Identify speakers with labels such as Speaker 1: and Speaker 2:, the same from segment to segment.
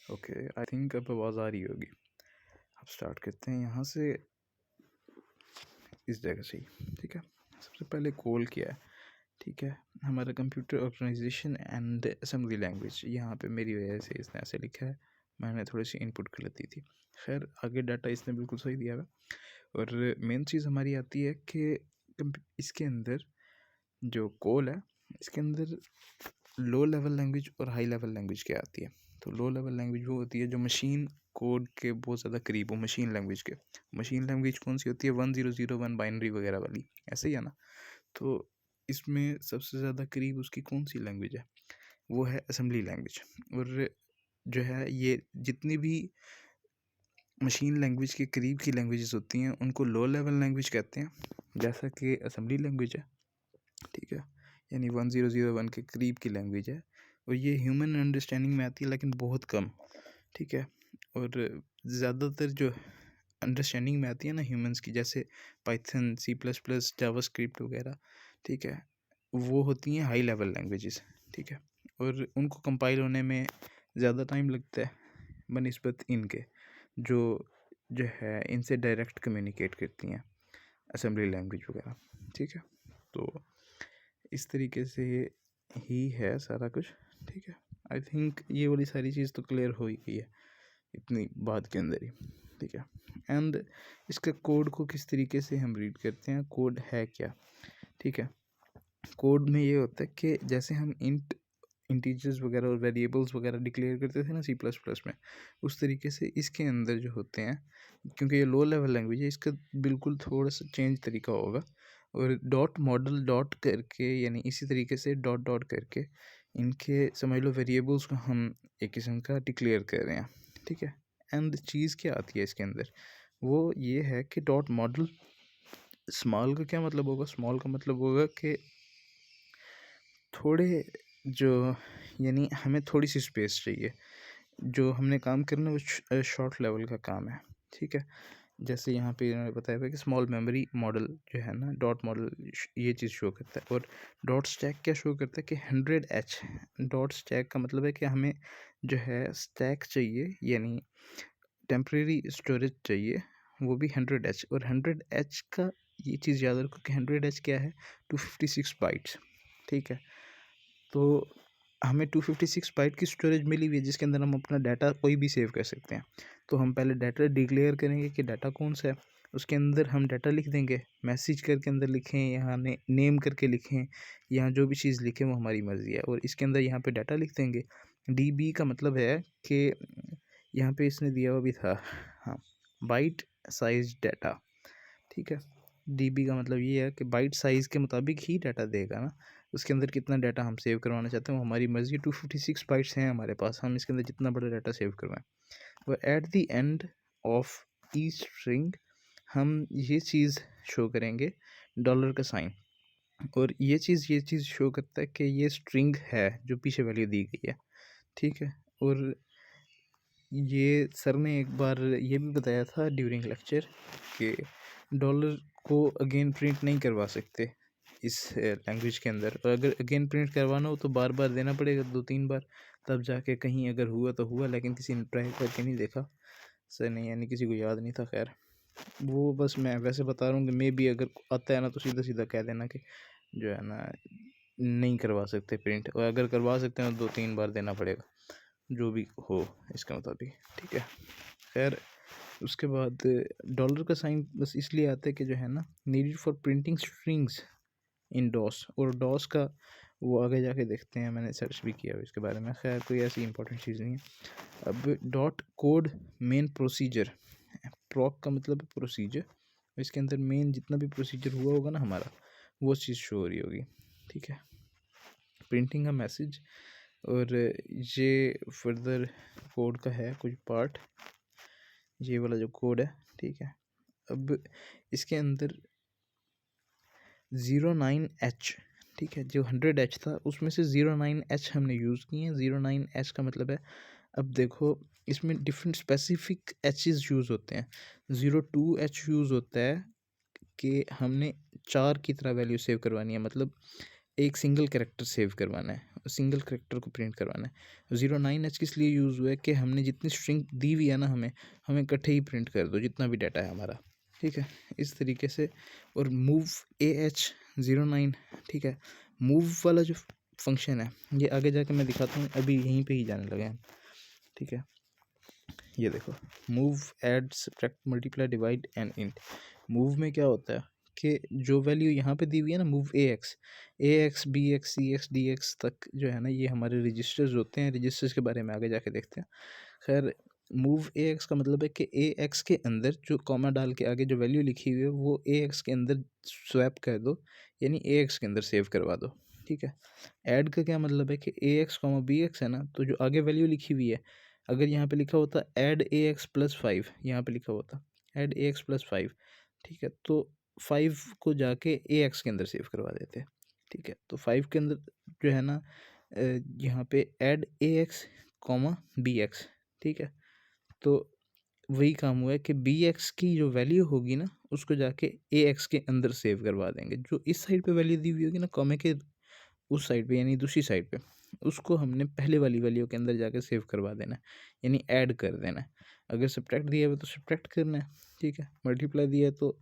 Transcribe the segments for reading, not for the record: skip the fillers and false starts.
Speaker 1: Okay, I think अब आवाज़ आ रही होगी। अब स्टार्ट करते हैं यहाँ से, इस जगह से ही। ठीक है, सबसे पहले कॉल किया है। ठीक है, हमारा computer organisation and assembly language, यहाँ पे मेरी वजह से इसने ऐसे लिखा है, मैंने थोड़ी सी इनपुट गलत दी थी। खैर, आगे डाटा इसने बिल्कुल सही दिया है। और मेन चीज़ हमारी आती है कि इसके अंदर जो कॉल है, इसके अंदर लो लेवल लैंग्वेज और हाई लेवल लैंग्वेज क्या आती है। तो लो लेवल लैंग्वेज वो होती है जो मशीन कोड के बहुत ज़्यादा करीब हो, मशीन लैंग्वेज के। मशीन लैंग्वेज कौन सी होती है? 1001 बाइनरी वगैरह वाली, ऐसे ही है ना। तो इसमें सबसे ज़्यादा करीब उसकी कौन सी लैंग्वेज है? वो है असेंबली लैंग्वेज। और जो है, ये जितनी भी मशीन लैंग्वेज के करीब की लैंग्वेजेस होती हैं उनको लो लेवल लैंग्वेज कहते हैं, जैसा कि असेंबली लैंग्वेज है। ठीक है, यानी 1001 के करीब की लैंग्वेज है, और ये ह्यूमन अंडरस्टैंडिंग में आती है लेकिन बहुत कम। ठीक है, और ज़्यादातर जो अंडरस्टैंडिंग में आती है ना ह्यूमंस की, जैसे पाइथन, C++, जावास्क्रिप्ट वगैरह, ठीक है, वो होती हैं हाई लेवल लैंग्वेजेस। ठीक है, और उनको कंपाइल होने में ज़्यादा टाइम लगता है बनिस्बत इनके जो जो है इनसे डायरेक्ट कम्युनिकेट करती हैं, असेंबली लैंग्वेज वगैरह। ठीक है, तो इस तरीके से ही है सारा कुछ। ठीक है, आई थिंक ये वाली सारी चीज़ तो क्लियर हो ही गई है इतनी बात के अंदर ही। ठीक है, एंड इसका कोड को किस तरीके से हम रीड करते हैं, कोड है क्या। ठीक है, कोड में ये होता है कि जैसे हम इंटीजर्स वगैरह और वेरिएबल्स वगैरह डिक्लेयर करते थे ना C++ में, उस तरीके से इसके अंदर जो होते हैं, क्योंकि ये लो लेवल लैंग्वेज है, इसका बिल्कुल थोड़ा सा चेंज तरीका होगा। और डॉट मॉडल डॉट करके, यानी इसी तरीके से डॉट डॉट करके इनके समझ लो वेरिएबल्स को हम एक किस्म का डिक्लेयर कर रहे हैं। ठीक है, एंड चीज़ क्या आती है इसके अंदर, वो ये है कि डॉट मॉडल, स्मॉल का क्या मतलब होगा? स्मॉल का मतलब होगा कि थोड़े जो, यानी हमें थोड़ी सी स्पेस चाहिए, जो हमने काम करना वो शॉर्ट लेवल का काम है। ठीक है, जैसे यहाँ पे इन्होंने बताया हुआ है कि स्मॉल मेमोरी मॉडल जो है ना, डॉट मॉडल ये चीज़ शो करता है। और डॉट स्टैक क्या शो करता है कि 100H। डॉट स्टैक का मतलब है कि हमें जो है स्टैक चाहिए, यानी टेम्परेरी स्टोरेज चाहिए, वो भी 100H। और 100H का ये चीज़ याद रखो कि 100H क्या है? 256 बाइट्स। ठीक है, तो हमें 256 बाइट की स्टोरेज मिली हुई है जिसके अंदर हम अपना डाटा कोई भी सेव कर सकते हैं। तो हम पहले डाटा डिक्लेयर करेंगे कि डाटा कौन सा है, उसके अंदर हम डाटा लिख देंगे, मैसेज करके अंदर लिखें, यहाँ नेम करके लिखें, यहाँ जो भी चीज़ लिखें वो हमारी मर्ज़ी है। और इसके अंदर यहाँ पे डाटा लिख देंगे। DB का मतलब है कि यहाँ पे इसने दिया हुआ भी था, हाँ, बाइट साइज डाटा। ठीक है, DB का मतलब ये है कि बाइट साइज़ के मुताबिक ही डाटा देगा ना, उसके अंदर कितना डाटा हम सेव करवाना चाहते हैं वो हमारी मर्ज़ी। 256 बाइट्स हैं हमारे पास, हम इसके अंदर जितना बड़ा डाटा सेव करवाएं। और at the end of each string हम ये चीज़ शो करेंगे, डॉलर का साइन। और ये चीज़ शो करता है कि ये स्ट्रिंग है जो पीछे वैल्यू दी गई है। ठीक है, और ये सर ने एक बार ये भी बताया था ड्यूरिंग लेक्चर कि डॉलर को अगेन प्रिंट नहीं करवा सकते इस लैंग्वेज के अंदर। और अगर अगेन प्रिंट करवाना हो तो बार बार देना पड़ेगा, 2-3 बार, तब जाके कहीं अगर हुआ तो हुआ, लेकिन किसी ने ट्राई करके नहीं देखा सर ने, यानी किसी को याद नहीं था। खैर, वो बस मैं वैसे बता रहा हूँ कि मे भी अगर आता है ना तो सीधा सीधा कह देना कि जो है ना नहीं करवा सकते प्रिंट, और अगर करवा सकते हैं तो 2-3 बार देना पड़ेगा, जो भी हो इसके मुताबिक। ठीक है, खैर उसके बाद डॉलर का साइन बस इसलिए आता है कि जो है ना, needed for printing strings in DOS. और डॉस का वो आगे जाके देखते हैं, मैंने सर्च भी किया इसके बारे में। खैर कोई ऐसी इंपॉर्टेंट चीज़ नहीं है। अब डॉट कोड मेन प्रोसीजर, प्रॉक का मतलब प्रोसीजर, इसके अंदर मेन जितना भी प्रोसीजर हुआ होगा ना हमारा, वो चीज़ शो हो रही होगी। ठीक है, प्रिंटिंग का मैसेज। और ये फर्दर कोड का है कुछ पार्ट, ये वाला जो कोड है। ठीक है, अब इसके अंदर 09H, ठीक है, जो 100H था उसमें से 09H हमने यूज़ किए हैं। 09H का मतलब है, अब देखो इसमें डिफरेंट स्पेसिफिक एचेस यूज़ होते हैं। 02H यूज़ होता है कि हमने 4 की तरह वैल्यू सेव करवानी है, मतलब एक सिंगल कैरेक्टर सेव करवाना है। सिंगल करेक्टर को प्रिंट करवाना है। 09H किस लिए यूज़ हुआ है कि हमने जितनी स्ट्रिंग दी हुई है ना हमें इकट्ठे ही प्रिंट कर दो जितना भी डाटा है हमारा, ठीक है, इस तरीके से। और मूव AH09, ठीक है, मूव वाला जो फंक्शन है ये आगे जाके मैं दिखाता हूँ, अभी यहीं पे ही जाने लगे हैं, ठीक है। ये देखो, move, add, subtract, multiply, divide and int. Move में क्या होता है कि जो वैल्यू यहाँ पे दी हुई है ना, move AX, BX, CX, DX तक जो है ना, ये हमारे रजिस्टर्स होते हैं। रजिस्टर्स के बारे में आगे जाके देखते हैं। खैर, मूव AX का मतलब है कि AX के अंदर जो कॉमा डाल के आगे जो वैल्यू लिखी हुई है वो AX के अंदर स्वैप कर दो, यानी AX के अंदर सेव करवा दो, ठीक है। ऐड का क्या मतलब है कि AX, BX है ना, तो जो आगे वैल्यू लिखी हुई है, अगर यहाँ पे लिखा होता ऐड AX + 5, यहाँ पे लिखा होता ऐड AX + 5, ठीक है, तो 5 को जाके AX के अंदर सेव करवा देते हैं, ठीक है। तो 5 के अंदर जो है ना यहाँ पे ऐड AX, BX, ठीक है। तो वही काम हुआ है कि BX की जो वैल्यू होगी ना उसको जाके AX के अंदर सेव करवा देंगे। जो इस साइड पे वैल्यू दी हुई होगी ना कॉमे के उस साइड पे, यानी दूसरी साइड पे, उसको हमने पहले वाली वैल्यू के अंदर जाके सेव करवा देना है, यानी ऐड कर देना है। अगर सब्ट्रैक्ट दिया हुआ है तो सब्ट्रैक्ट करना है, ठीक है। मल्टीप्लाई दिया है तो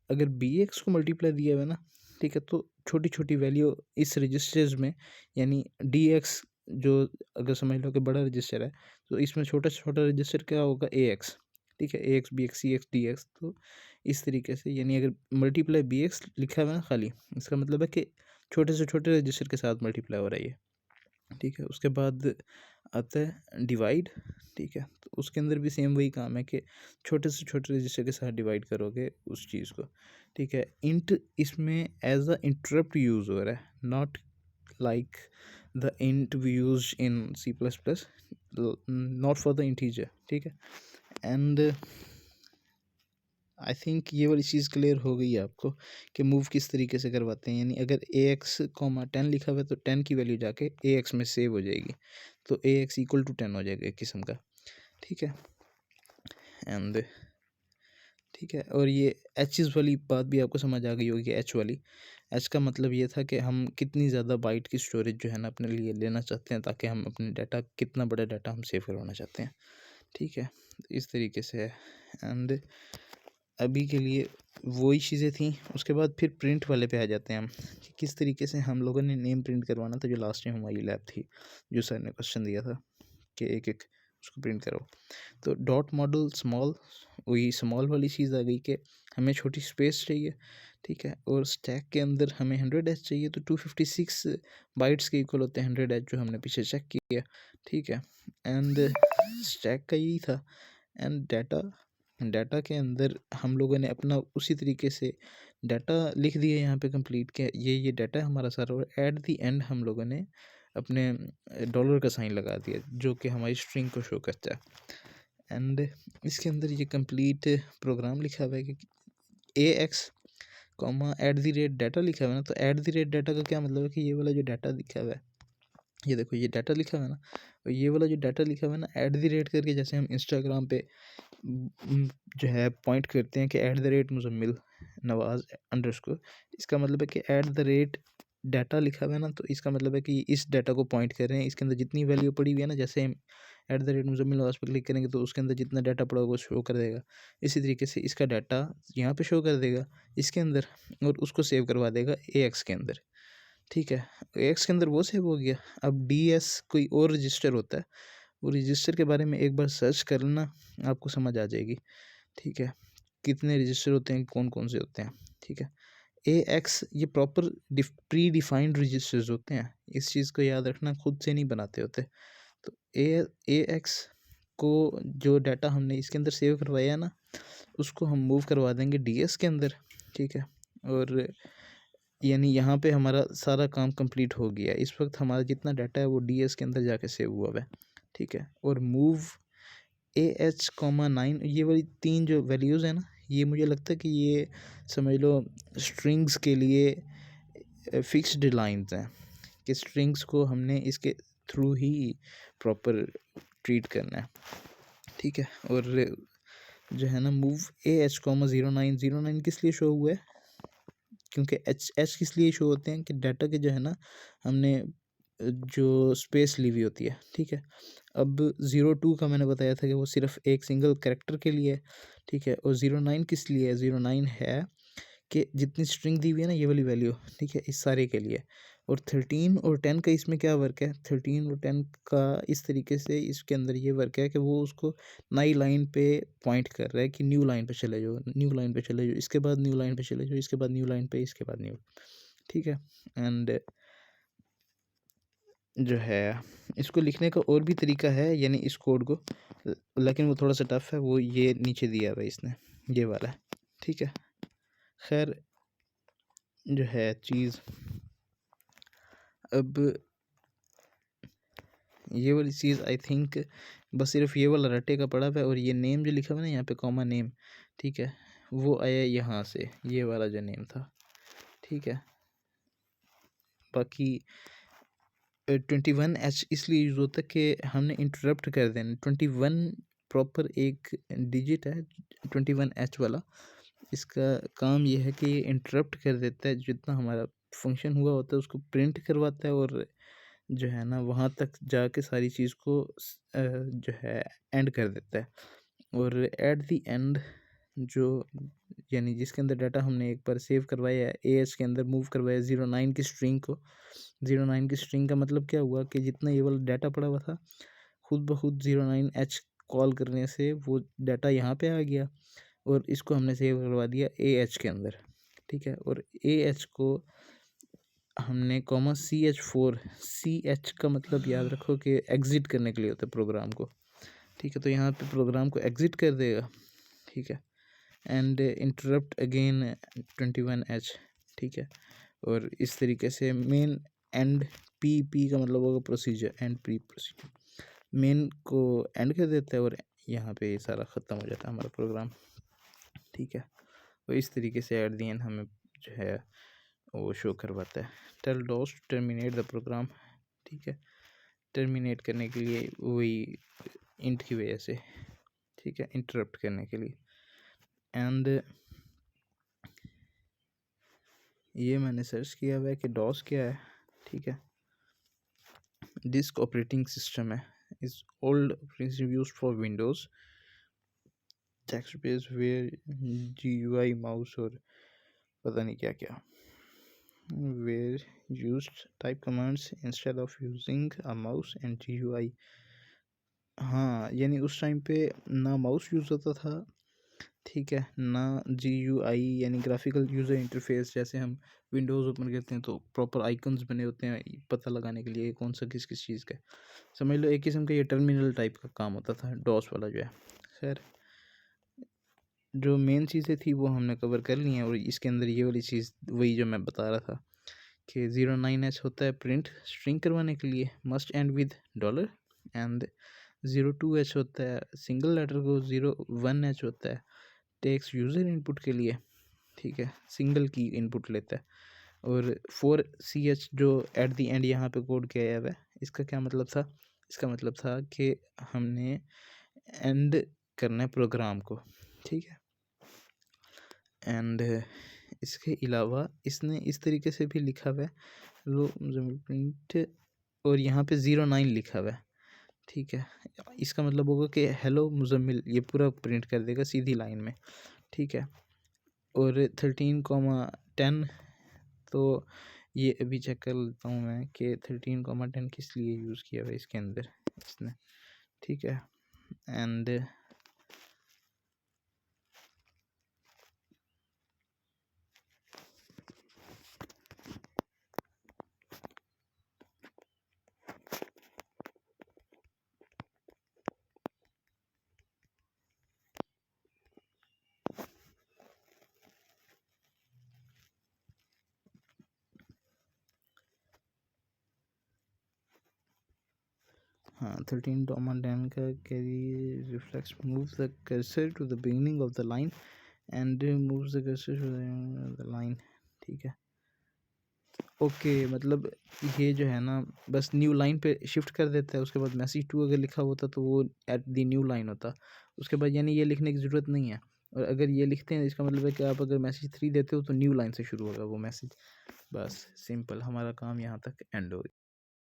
Speaker 1: अगर BX को मल्टीप्लाई दिया हुआ है ना, ठीक है, तो छोटी छोटी वैल्यू इस रजिस्टर्स में, यानी DX जो, अगर समझ लो कि बड़ा रजिस्टर है तो इसमें छोटा से छोटा रजिस्टर क्या होगा, AX, ठीक है, AX, BX, CX, DX। तो इस तरीके से, यानी अगर मल्टीप्लाई BX लिखा हुआ है ना खाली, इसका मतलब है कि छोटे से छोटे रजिस्टर के साथ मल्टीप्लाई हो रही है, ठीक है। उसके बाद आता है डिवाइड, ठीक है, तो उसके अंदर भी सेम वही काम है कि छोटे से छोटे रजिस्टर के साथ डिवाइड करोगे उस चीज़ को, ठीक है। इंट इसमें एज अ इंटरप्ट यूज़ हो रहा है, not like the int we use in C++, not for the integer, ठीक है। एंड आई थिंक ये वाली चीज़ क्लियर हो गई है आपको कि मूव किस तरीके से करवाते हैं। यानी अगर AX, 10 लिखा हुआ है तो 10 की वैल्यू जाके AX में सेव हो जाएगी, तो AX = 10 हो जाएगा एक किस्म का, ठीक है। एंड ठीक है, और ये एचेस वाली बात भी आपको समझ आ गई होगी। एच वाली, एच का मतलब ये था कि हम कितनी ज़्यादा बाइट की स्टोरेज जो है ना अपने लिए लेना चाहते हैं, ताकि हम अपने डाटा, कितना बड़ा डाटा हम सेव करवाना चाहते हैं, ठीक है। इस तरीके से है। एंड अभी के लिए वही चीज़ें थी। उसके बाद फिर प्रिंट वाले पे आ जाते हैं हम, कि किस तरीके से हम लोगों ने नेम प्रिंट करवाना था। जो लास्ट टाइम हमारी लैब थी, जो सर ने क्वेश्चन दिया था कि एक एक उसको प्रिंट करो। तो डॉट मॉडल स्मॉल, वही स्मॉल वाली चीज़ आ गई कि हमें छोटी स्पेस चाहिए, ठीक है। और स्टैक के अंदर हमें 100H चाहिए, तो 256 बाइट्स के इक्वल होते हैं 100H, जो हमने पीछे चेक किया, ठीक है। एंड स्टैक का यही था। एंड डाटा के अंदर हम लोगों ने अपना उसी तरीके से डाटा लिख दिया यहाँ पे कंप्लीट के, ये डाटा है हमारा सारा। और एट द एंड हम लोगों ने अपने डॉलर का साइन लगा दिया, जो कि हमारी स्ट्रिंग को शो करता है। एंड इसके अंदर ये कंप्लीट प्रोग्राम लिखा हुआ है कि AX, @डाटा लिखा हुआ है ना। तो @डाटा का क्या मतलब है कि ये वाला जो डाटा लिखा हुआ है, ये देखो, ये डाटा लिखा हुआ है ना, और ये वाला जो डाटा लिखा हुआ है ना, @ करके, जैसे हम इंस्टाग्राम पे जो है पॉइंट करते हैं कि @मुज़म्मिल नवाज़ _ इसका मतलब है कि डाटा लिखा हुआ है ना, तो इसका मतलब है कि इस डाटा को पॉइंट कर रहे हैं। इसके अंदर जितनी वैल्यू पड़ी हुई है ना, जैसे हम @मुज़म्मिल नवाज़ पर क्लिक करेंगे तो उसके अंदर जितना डाटा पड़ा होगा वो शो कर देगा। इसी तरीके से इसका डाटा यहाँ पे शो कर देगा इसके अंदर, और उसको सेव करवा देगा AX के अंदर, ठीक है। AX के अंदर वो सेव हो गया। अब DS कोई और रजिस्टर होता है, वो रजिस्टर के बारे में एक बार सर्च कर लेना, आपको समझ आ जाएगी, ठीक है, कितने रजिस्टर होते हैं, कौन कौन से होते हैं, ठीक है। AX ये प्रॉपर प्री डिफाइंड रजिस्टर्स होते हैं, इस चीज़ को याद रखना, खुद से नहीं बनाते होते। तो AX को जो डाटा हमने इसके अंदर सेव करवाया है ना, उसको हम मूव करवा देंगे DS के अंदर, ठीक है। और यानी यहाँ पे हमारा सारा काम कंप्लीट हो गया। इस वक्त हमारा जितना डाटा है वो DS के अंदर जाके सेव हुआ है, ठीक है। और मूव AH, 9, ये वाली 3 जो वैल्यूज़ हैं ना, ये मुझे लगता है कि ये समझ लो स्ट्रिंग्स के लिए फिक्स्ड लाइंस हैं, कि स्ट्रिंग्स को हमने इसके थ्रू ही प्रॉपर ट्रीट करना है, ठीक है। और जो है ना, मूव AH, 09 किस लिए शो हुआ है, क्योंकि H किस लिए शो होते हैं कि डाटा के जो है ना, हमने जो स्पेस ली हुई होती है, ठीक है। अब 02 का मैंने बताया था कि वो सिर्फ एक सिंगल कैरेक्टर के लिए है, ठीक है। और 09 किस लिए है? 09 है कि जितनी स्ट्रिंग दी हुई है ना, ये वाली वैल्यू, ठीक है, इस सारे के लिए। और 13 और 10 का इसमें क्या वर्क है? 13 और 10 का इस तरीके से इसके अंदर ये वर्क है कि वो उसको नई लाइन पे पॉइंट कर रहा है कि न्यू लाइन पे चले जाओ, न्यू लाइन पे चले जाओ, इसके बाद न्यू लाइन पे चले जाओ, इसके बाद न्यू लाइन पे, इसके बाद न्यू, ठीक है। एंड जो है इसको लिखने का और भी तरीका है, यानी इस कोड को, लेकिन वो थोड़ा सा टफ है। वो ये नीचे दिया हुआ है इसने, ये वाला है, ठीक है। खैर जो है चीज़, अब ये वाली चीज़ आई थिंक बस सिर्फ ये वाला रट्टे का पड़ा हुआ है। और ये नेम जो लिखा हुआ है ना यहाँ पे, कॉमा नेम, ठीक है, वो आया यहाँ से, ये वाला जो नेम था, ठीक है। बाकी 21H इसलिए यूज़ होता है कि हमने इंटरप्ट कर देना। 21 प्रॉपर एक डिजिट है, 21H वाला। इसका काम ये है कि ये इंटरप्ट कर देता है, जितना हमारा फंक्शन हुआ होता है उसको प्रिंट करवाता है, और जो है ना वहाँ तक जाके सारी चीज़ को जो है एंड कर देता है। और एट द एंड जो, यानी जिसके अंदर डाटा हमने एक बार सेव करवाया है, AH के अंदर मूव करवाया 09 की स्ट्रिंग को। 09 की स्ट्रिंग का मतलब क्या हुआ कि जितना ये वाला डाटा पड़ा हुआ था, खुद ब खुद 09H कॉल करने से वो डाटा यहाँ पे आ गया, और इसको हमने सेव करवा दिया AH के अंदर, ठीक है। और AH को हमने कॉमा CH4, CH का मतलब याद रखो कि एग्ज़िट करने के लिए होता है प्रोग्राम को, ठीक है। तो यहाँ पे प्रोग्राम को एग्ज़िट कर देगा, ठीक है। एंड इंटरप्ट अगेन 21H, ठीक है। और इस तरीके से मेन एंड पी का मतलब होगा procedure, and pre procedure, main को एंड कर देता है, और यहाँ पे सारा ख़त्म हो जाता है हमारा प्रोग्राम, ठीक है। तो इस तरीके से एट द एंड हमें जो है वो शो करवाता है। Tell DOS to terminate the program, ठीक है, टर्मिनेट करने के लिए वही इंट की वजह से, ठीक है, इंटरप्ट करने के लिए। एंड ये मैंने सर्च किया हुआ है कि डॉस क्या है, ठीक है। डिस्क ऑपरेटिंग सिस्टम है, is old operating used for Windows, text base where GUI mouse और पता नहीं क्या क्या, where used type commands instead of using a mouse and GUI। हाँ, यानी उस टाइम पे ना माउस यूज़ होता था, ठीक है, ना GUI यानी ग्राफिकल यूज़र इंटरफेस। जैसे हम विंडोज़ ओपन करते हैं तो प्रॉपर आइकन्स बने होते हैं पता लगाने के लिए कौन सा किस किस चीज़ का है। समझ लो एक किस्म का ये टर्मिनल टाइप का काम होता था डॉस वाला जो है। खैर जो मेन चीज़ें थी वो हमने कवर कर ली हैं, और इसके अंदर ये वाली चीज़ वही जो मैं बता रहा था कि 09H होता है प्रिंट स्ट्रिंग करवाने के लिए, must and with dollar. And 02H होता है सिंगल लेटर को, 01H होता है टेक्स्ट यूज़र इनपुट के लिए, ठीक है, सिंगल की इनपुट लेता है। और 4CH जो एट द एंड यहाँ पे कोड किया हुआ है, इसका क्या मतलब था? इसका मतलब था कि हमने एंड करना है प्रोग्राम को, ठीक है। एंड इसके अलावा इसने इस तरीके से भी लिखा हुआ है लो प्रिंट, और यहाँ पे 09 लिखा हुआ है, ठीक है। इसका मतलब होगा कि हेलो मुजम्मिल, ये पूरा प्रिंट कर देगा सीधी लाइन में, ठीक है। और 13,10 तो ये अभी चेक कर लेता हूँ मैं कि 13,10 किस लिए यूज़ किया हुआ है इसके अंदर इसने, ठीक है। एंड हाँ 13,10 का carry reflex move the cursor to the beginning of the line and moves the cursor to the line, ठीक है। ओके मतलब ये जो है ना बस न्यू लाइन पे शिफ्ट कर देता है, उसके बाद मैसेज 2 अगर लिखा होता तो वो एट द न्यू लाइन होता, उसके बाद यानी ये लिखने की ज़रूरत नहीं है। और अगर ये लिखते हैं इसका मतलब है कि आप अगर मैसेज 3 देते हो तो न्यू लाइन से शुरू होगा वो मैसेज। बस सिंपल हमारा काम यहाँ तक एंड हो गया।